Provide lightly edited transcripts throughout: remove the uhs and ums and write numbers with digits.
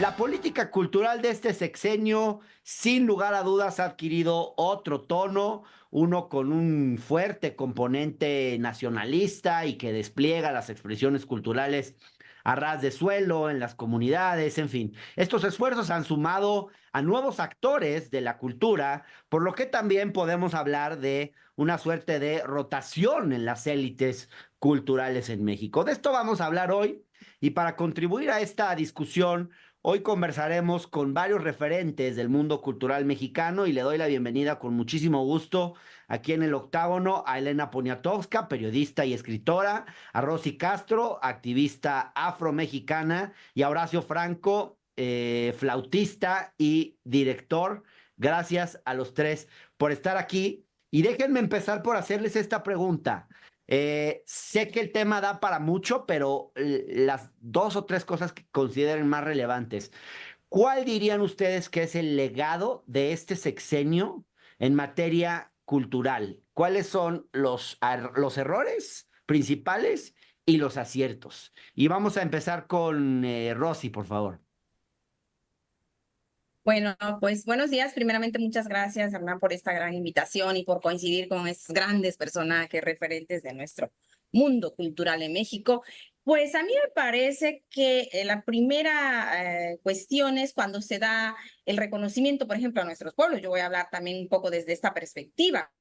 La política cultural de este sexenio, sin lugar a dudas, ha adquirido otro tono, uno con un fuerte componente nacionalista y que despliega las expresiones culturales a ras de suelo en las comunidades, en fin. Estos esfuerzos han sumado a nuevos actores de la cultura, por lo que también podemos hablar de una suerte de rotación en las élites culturales en México. De esto vamos a hablar hoy y para contribuir a esta discusión, hoy conversaremos con varios referentes del mundo cultural mexicano y le doy la bienvenida con muchísimo gusto aquí en el octágono a Elena Poniatowska, periodista y escritora, a Rosy Castro, activista afromexicana, y a Horacio Franco, flautista y director. Gracias a los tres por estar aquí y déjenme empezar por hacerles esta pregunta. Sé que el tema da para mucho, pero las dos o tres cosas que consideren más relevantes. ¿Cuál dirían ustedes que es el legado de este sexenio en materia cultural? ¿Cuáles son los errores principales y los aciertos? Y vamos a empezar con Rosy, por favor. Bueno, pues buenos días. Primeramente, muchas gracias, Hernán, por esta gran invitación y por coincidir con estos grandes personajes referentes de nuestro mundo cultural en México. Pues a mí me parece que la primera cuestión es cuando se da el reconocimiento, por ejemplo, a nuestros pueblos. Yo voy a hablar también un poco desde esta perspectiva.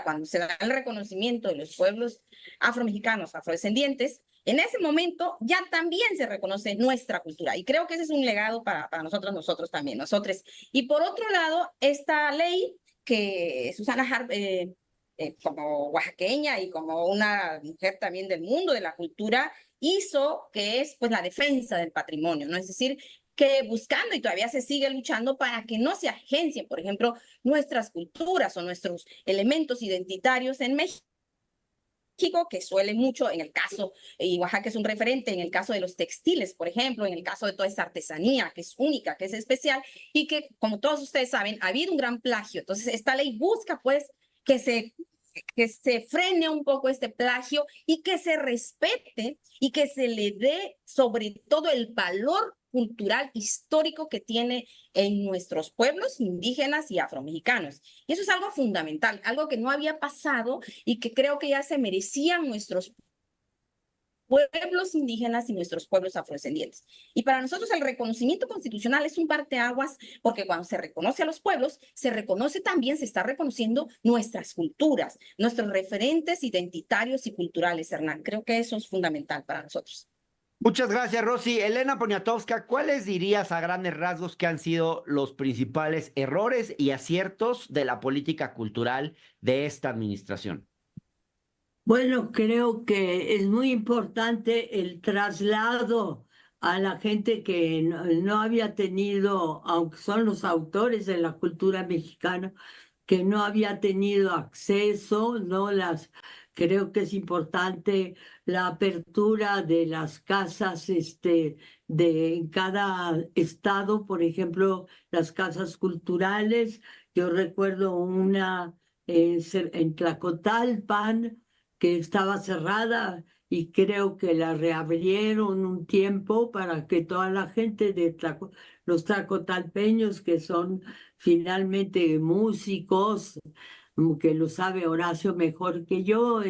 Cuando se da el reconocimiento de los pueblos afromexicanos, afrodescendientes, en ese momento ya también se reconoce nuestra cultura. Y creo que ese es un legado para nosotros también, nosotros. Y por otro lado, esta ley que Susana Harp, como oaxaqueña y como una mujer también del mundo de la cultura, hizo, que es pues la defensa del patrimonio, ¿no? Es decir, que buscando y todavía se sigue luchando para que no se agencien, por ejemplo, nuestras culturas o nuestros elementos identitarios en México, que suele mucho en el caso, y Oaxaca es un referente en el caso de los textiles, por ejemplo, en el caso de toda esta artesanía que es única, que es especial y que, como todos ustedes saben, ha habido un gran plagio. Entonces, esta ley busca, pues, que se frene un poco este plagio y que se respete y que se le dé sobre todo el valor cultural histórico que tiene en nuestros pueblos indígenas y afromexicanos. Y eso es algo fundamental, algo que no había pasado y que creo que ya se merecían nuestros pueblos indígenas y nuestros pueblos afrodescendientes. Y para nosotros el reconocimiento constitucional es un parteaguas porque cuando se reconoce a los pueblos, se reconoce también, se está reconociendo nuestras culturas, nuestros referentes identitarios y culturales, Hernán. Creo que eso es fundamental para nosotros. Muchas gracias, Rosy. Elena Poniatowska, ¿cuáles dirías a grandes rasgos que han sido los principales errores y aciertos de la política cultural de esta administración? Bueno, creo que es muy importante el traslado a la gente que no había tenido, aunque son los autores de la cultura mexicana, que no había tenido acceso, ¿no? Creo que es importante la apertura de las casas, en cada estado, por ejemplo, las casas culturales. Yo recuerdo una en Tlacotalpan que estaba cerrada y creo que la reabrieron un tiempo para que toda la gente los tlacotalpeños, que son finalmente músicos, que lo sabe Horacio mejor que yo,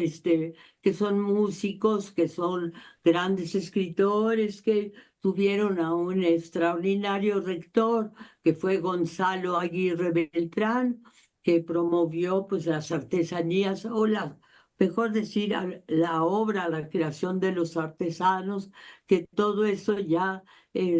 que son músicos, que son grandes escritores, que tuvieron a un extraordinario rector, que fue Gonzalo Aguirre Beltrán, que promovió pues las artesanías o mejor decir, la obra, la creación de los artesanos, que todo eso ya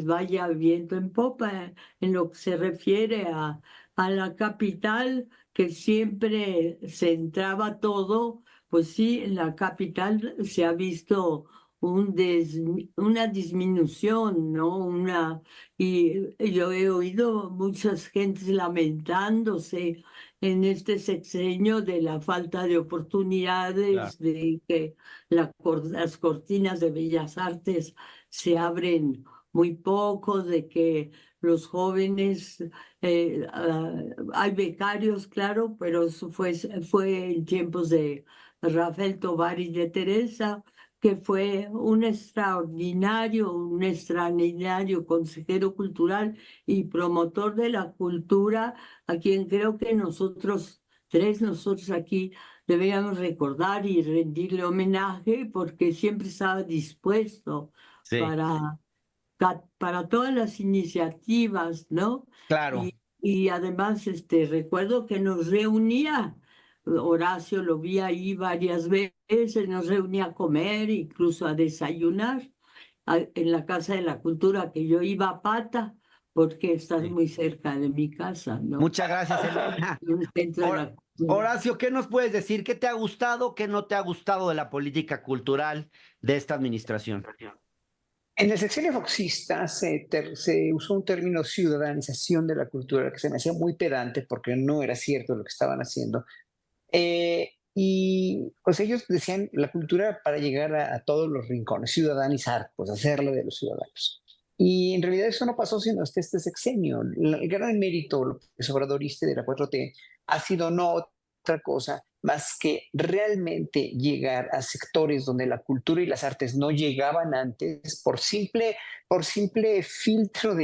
vaya viento en popa en lo que se refiere a la capital, que siempre centraba todo. Pues sí, en la capital se ha visto una disminución, ¿no? Y yo he oído muchas gentes lamentándose en este sexenio de la falta de Claro. oportunidades, de que las cortinas de Bellas Artes se abren muy poco, de que los jóvenes, hay becarios, claro, pero eso fue en tiempos de Rafael Tovar y de Teresa, que fue un extraordinario consejero cultural y promotor de la cultura, a quien creo que nosotros aquí, deberíamos recordar y rendirle homenaje porque siempre estaba dispuesto Sí, para, para todas las iniciativas, ¿no? claro. Y además recuerdo que nos reunía. Horacio lo vi ahí varias veces, nos reunía a comer, incluso a desayunar en la Casa de la Cultura, que yo iba a pata, porque estás Sí. muy cerca de mi casa, ¿no? Muchas gracias, Elena. En el centro de la cultura. Horacio, ¿qué nos puedes decir? ¿Qué te ha gustado, qué no te ha gustado de la política cultural de esta administración? En el sexenio foxista se usó un término ciudadanización de la cultura que se me hacía muy pedante porque no era cierto lo que estaban haciendo. Y pues ellos decían la cultura para llegar a todos los rincones, ciudadanizar, pues hacerla de los ciudadanos. Y en realidad eso no pasó sino hasta este sexenio. El gran mérito obradorista de la 4T ha sido no otra cosa más que realmente llegar a sectores donde la cultura y las artes no llegaban antes por simple filtro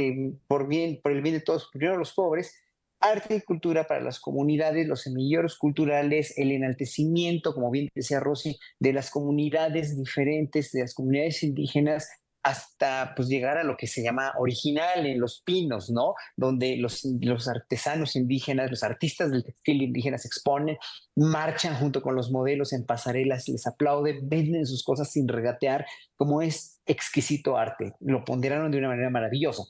por el bien de todos, primero los pobres, arte y cultura para las comunidades, los semilleros culturales, el enaltecimiento, como bien decía Rosy, de las comunidades diferentes, de las comunidades indígenas, hasta pues llegar a lo que se llama original en Los Pinos, ¿no? Donde los artesanos indígenas, los artistas del textil indígena se exponen, marchan junto con los modelos en pasarelas, les aplauden, venden sus cosas sin regatear, como es exquisito arte. Lo ponderaron de una manera maravillosa.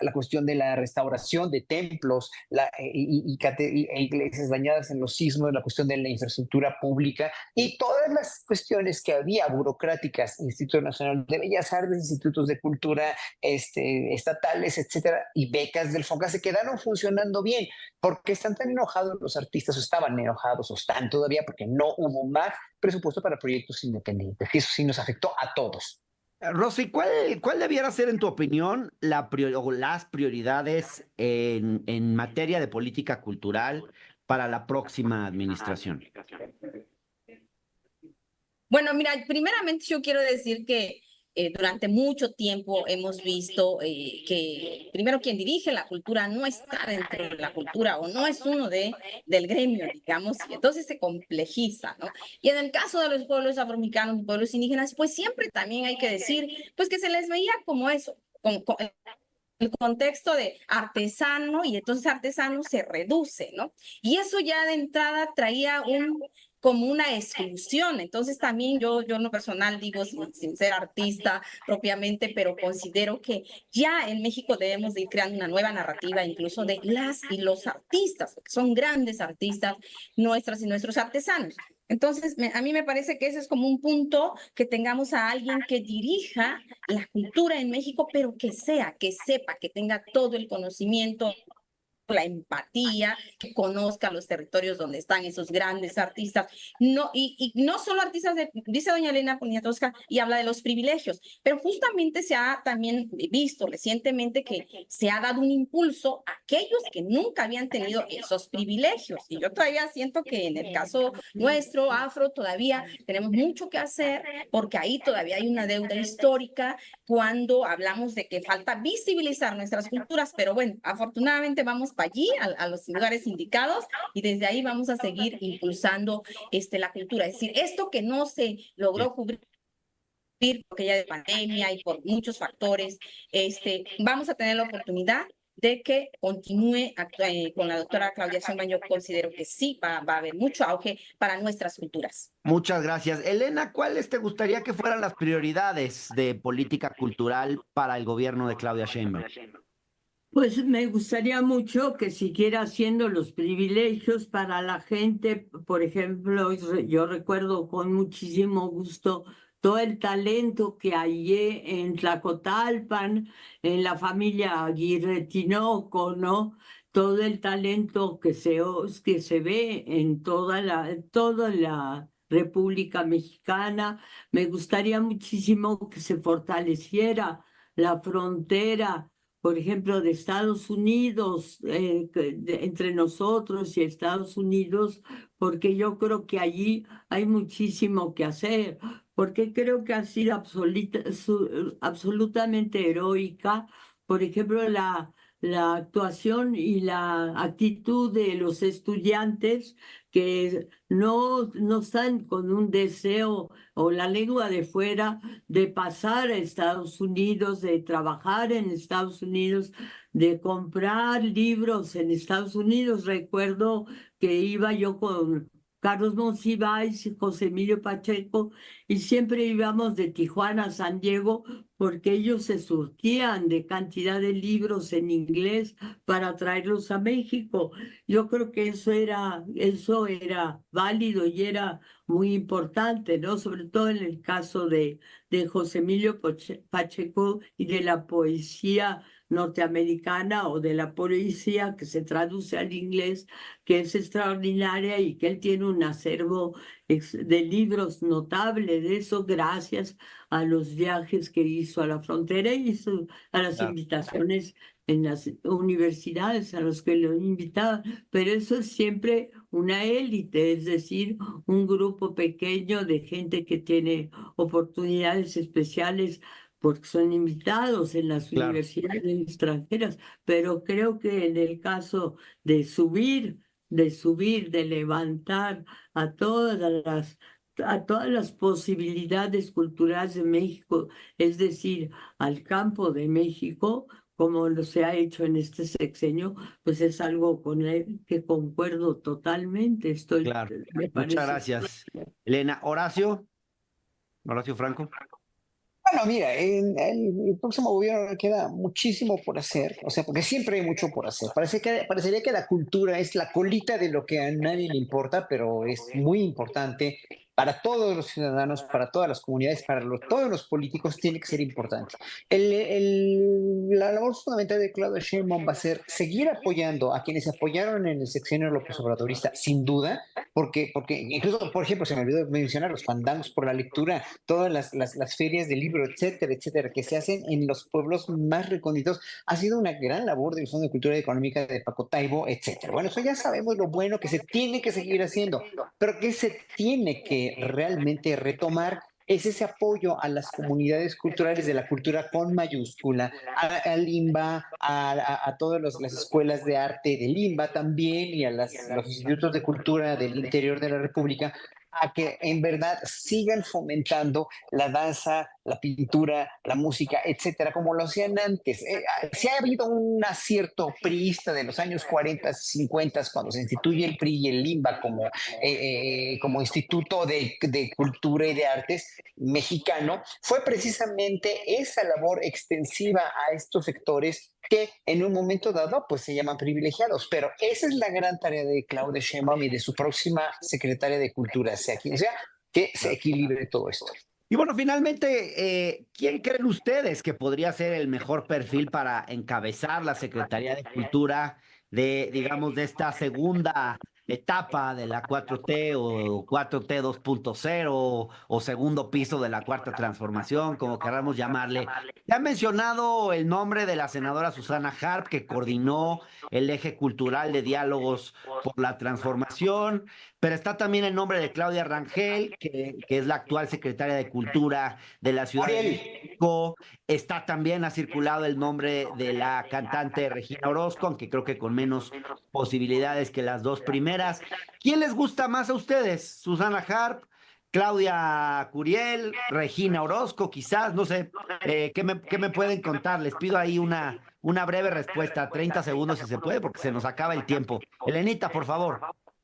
La cuestión de la restauración de templos e iglesias dañadas en los sismos, la cuestión de la infraestructura pública y todas las cuestiones que había burocráticas, Instituto Nacional de Bellas Artes, institutos de cultura estatales, etcétera, y becas del FONCA se quedaron funcionando bien. ¿Por qué están tan enojados los artistas? O estaban enojados, o están todavía, porque no hubo más presupuesto para proyectos independientes. Y eso sí nos afectó a todos. Rosy, ¿cuál debiera ser, en tu opinión, o las prioridades en materia de política cultural para la próxima administración? Bueno, mira, primeramente yo quiero decir que durante mucho tiempo hemos visto que primero quien dirige la cultura no está dentro de la cultura o no es uno del gremio, digamos, y entonces se complejiza, ¿no? Y en el caso de los pueblos afromexicanos y pueblos indígenas, pues siempre también hay que decir, pues que se les veía como eso, como el contexto de artesano y entonces artesano se reduce, ¿no? Y eso ya de entrada traía como una exclusión. Entonces también yo en lo personal digo, sin ser artista propiamente, pero considero que ya en México debemos de ir creando una nueva narrativa, incluso de las y los artistas, porque son grandes artistas, nuestras y nuestros artesanos. Entonces, a mí me parece que ese es como un punto, que tengamos a alguien que dirija la cultura en México, pero que sepa, que tenga todo el conocimiento, la empatía, que conozca los territorios donde están esos grandes artistas, no, y no solo artistas, dice doña Elena Poniatowska, y habla de los privilegios, pero justamente se ha también visto recientemente que se ha dado un impulso a aquellos que nunca habían tenido esos privilegios, y yo todavía siento que en el caso nuestro, afro, todavía tenemos mucho que hacer, porque ahí todavía hay una deuda histórica cuando hablamos de que falta visibilizar nuestras culturas, pero bueno, afortunadamente vamos para allí, a los lugares indicados, y desde ahí vamos a seguir impulsando la cultura. Es decir, esto que no se logró cubrir porque ya de pandemia y por muchos factores, vamos a tener la oportunidad de que continúe con la doctora Claudia Sheinbaum. Yo considero que sí va a haber mucho auge para nuestras culturas. Muchas gracias. Elena, ¿cuáles te gustaría que fueran las prioridades de política cultural para el gobierno de Claudia Sheinbaum? Pues me gustaría mucho que siguiera haciendo los privilegios para la gente. Por ejemplo, yo recuerdo con muchísimo gusto todo el talento que hallé en Tlacotalpan, en la familia Aguirre Tinoco, ¿no? Todo el talento que se ve en toda la República Mexicana. Me gustaría muchísimo que se fortaleciera la frontera por ejemplo, de Estados Unidos, entre nosotros y Estados Unidos, porque yo creo que allí hay muchísimo que hacer, porque creo que ha sido absolutamente heroica, por ejemplo, la actuación y la actitud de los estudiantes que no están con un deseo o la lengua de fuera de pasar a Estados Unidos, de trabajar en Estados Unidos, de comprar libros en Estados Unidos. Recuerdo que iba yo con Carlos Monsiváis y José Emilio Pacheco y siempre íbamos de Tijuana a San Diego porque ellos se surtían de cantidad de libros en inglés para traerlos a México. Yo creo que eso era válido y era muy importante, ¿no? Sobre todo en el caso de José Emilio Pacheco y de la poesía norteamericana o de la poesía que se traduce al inglés, que es extraordinaria y que él tiene un acervo de libros notable de eso gracias a los viajes que hizo a la frontera y a las Claro. invitaciones en las universidades a los que lo invitaban, pero eso es siempre una élite, es decir, un grupo pequeño de gente que tiene oportunidades especiales porque son invitados en las Claro. universidades extranjeras, pero creo que en el caso de subir, de levantar a todas las posibilidades culturales de México, es decir, al campo de México, como lo se ha hecho en este sexenio, pues es algo con el que concuerdo totalmente. Claro. Me Muchas parece. gracias, Elena. Horacio Franco. Bueno, mira, en el próximo gobierno queda muchísimo por hacer, o sea, porque siempre hay mucho por hacer. Parecería que la cultura es la colita de lo que a nadie le importa, pero es muy importante para todos los ciudadanos, para todas las comunidades, todos los políticos, tiene que ser importante. La labor fundamental de Claudia Sheinbaum va a ser seguir apoyando a quienes apoyaron en el sexenio López Obradorista, sin duda, porque incluso, por ejemplo, se me olvidó mencionar los fandangos por la lectura, todas las ferias de libro, etcétera, etcétera, que se hacen en los pueblos más recónditos, ha sido una gran labor del Fondo de Cultura Económica de Paco Taibo, etcétera. Bueno, eso ya sabemos lo bueno que se tiene que seguir haciendo, pero que se tiene que realmente retomar es ese apoyo a las comunidades culturales de la cultura con mayúscula, al IMBA, a todas las escuelas de arte del IMBA también y a los institutos de cultura del interior de la República, a que en verdad sigan fomentando la danza, la pintura, la música, etcétera, como lo hacían antes. Si ha habido un acierto priista de los años 40, 50, cuando se instituye el PRI y el LIMBA como instituto de cultura y de artes mexicano, fue precisamente esa labor extensiva a estos sectores que en un momento dado pues se llaman privilegiados, pero esa es la gran tarea de Claudia Sheinbaum y de su próxima secretaria de Cultura, sea quien sea, que se equilibre todo esto. Y bueno, finalmente, ¿quién creen ustedes que podría ser el mejor perfil para encabezar la Secretaría de Cultura digamos, de esta segunda etapa de la 4T o 4T 2.0 o segundo piso de la cuarta transformación, como queramos llamarle? Ya han mencionado el nombre de la senadora Susana Harp, que coordinó el eje cultural de diálogos por la transformación, pero está también el nombre de Claudia Rangel, que es la actual secretaria de Cultura de la Ciudad de México. Está también, ha circulado el nombre de la cantante Regina Orozco, aunque creo que con menos posibilidades que las dos primeras. ¿Quién les gusta más a ustedes? ¿Susana Harp, Claudia Curiel, Regina Orozco, quizás? No sé, ¿qué me pueden contar? Les pido ahí una breve respuesta, 30 segundos si se puede, porque se nos acaba el tiempo. Elenita, por favor.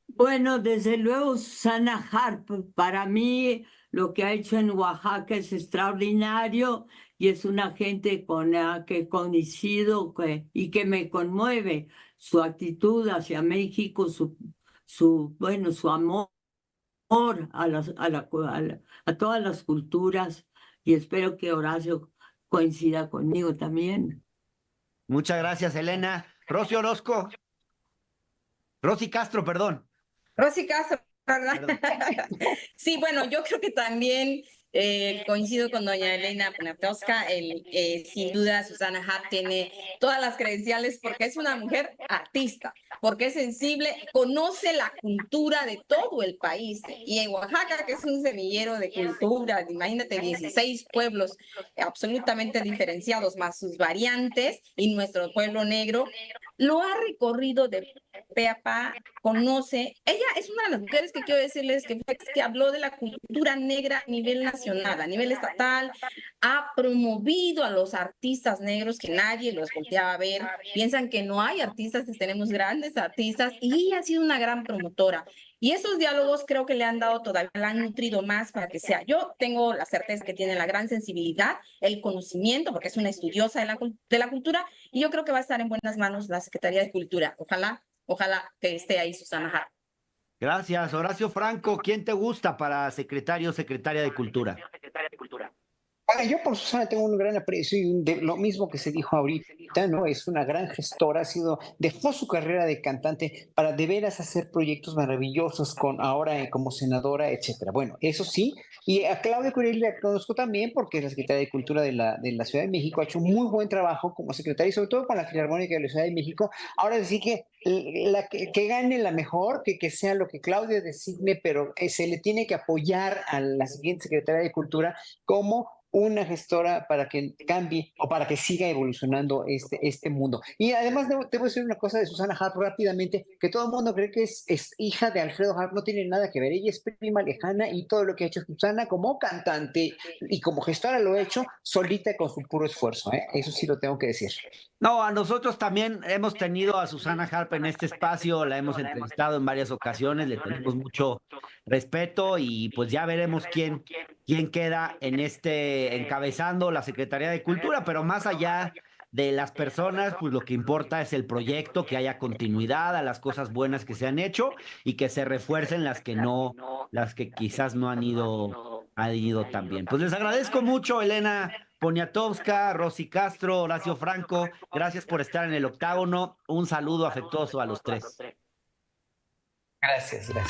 Bueno, desde luego, Susana Harp, para mí lo que ha hecho en Oaxaca es extraordinario y es una gente con la que coincido y que me conmueve su actitud hacia México, su amor a todas las culturas y espero que Horacio coincida conmigo también. Muchas gracias, Elena. Rosy Orozco. Rosy Castro, perdón. Rosy Castro, ¿verdad? Sí, bueno, yo creo que también coincido con doña Elena Poniatowska. Sin duda Susana Harp tiene todas las credenciales porque es una mujer artista, porque es sensible, conoce la cultura de todo el país. Y en Oaxaca, que es un semillero de cultura, imagínate, 16 pueblos absolutamente diferenciados, más sus variantes, y nuestro pueblo negro, lo ha recorrido de pe a pa, conoce. Ella es una de las mujeres que quiero decirles que habló de la cultura negra a nivel nacional, a nivel estatal, ha promovido a los artistas negros que nadie los volteaba a ver. Piensan que no hay artistas, tenemos grandes artistas, y ella ha sido una gran promotora. Y esos diálogos creo que le han dado todavía, la han nutrido más para que sea. Yo tengo la certeza que tiene la gran sensibilidad, el conocimiento, porque es una estudiosa de la cultura, y yo creo que va a estar en buenas manos la Secretaría de Cultura. Ojalá que esté ahí Susana Harp. Gracias, Horacio Franco. ¿Quién te gusta para secretario o secretaria de Cultura? Bueno, yo por Susana tengo un gran aprecio y de lo mismo que se dijo ahorita, ¿no? Es una gran gestora, dejó su carrera de cantante para de veras hacer proyectos maravillosos con ahora como senadora, etcétera. Bueno, eso sí, y a Claudia Curiel la conozco también porque es la secretaria de Cultura de la Ciudad de México, ha hecho un muy buen trabajo como secretaria y sobre todo con la Filarmónica de la Ciudad de México. Ahora sí que que gane la mejor, que sea lo que Claudia designe, pero se le tiene que apoyar a la siguiente secretaria de Cultura como una gestora para que cambie o para que siga evolucionando este mundo. Y además debo decir una cosa de Susana Harp rápidamente, que todo el mundo cree que es hija de Alfredo Harp, no tiene nada que ver, ella es prima lejana y todo lo que ha hecho Susana como cantante y como gestora lo ha hecho solita con su puro esfuerzo, ¿eh? Eso sí lo tengo que decir. No, a nosotros también hemos tenido a Susana Harp en este espacio, la hemos entrevistado en varias ocasiones, le tenemos mucho respeto y pues ya veremos quién queda en encabezando la Secretaría de Cultura, pero más allá de las personas, pues lo que importa es el proyecto, que haya continuidad a las cosas buenas que se han hecho y que se refuercen las que no, las que quizás no han ido tan bien. Pues les agradezco mucho, Elena Poniatowska, Rosy Castro, Horacio Franco, gracias por estar en el octágono. Un saludo afectuoso a los tres. Gracias, gracias.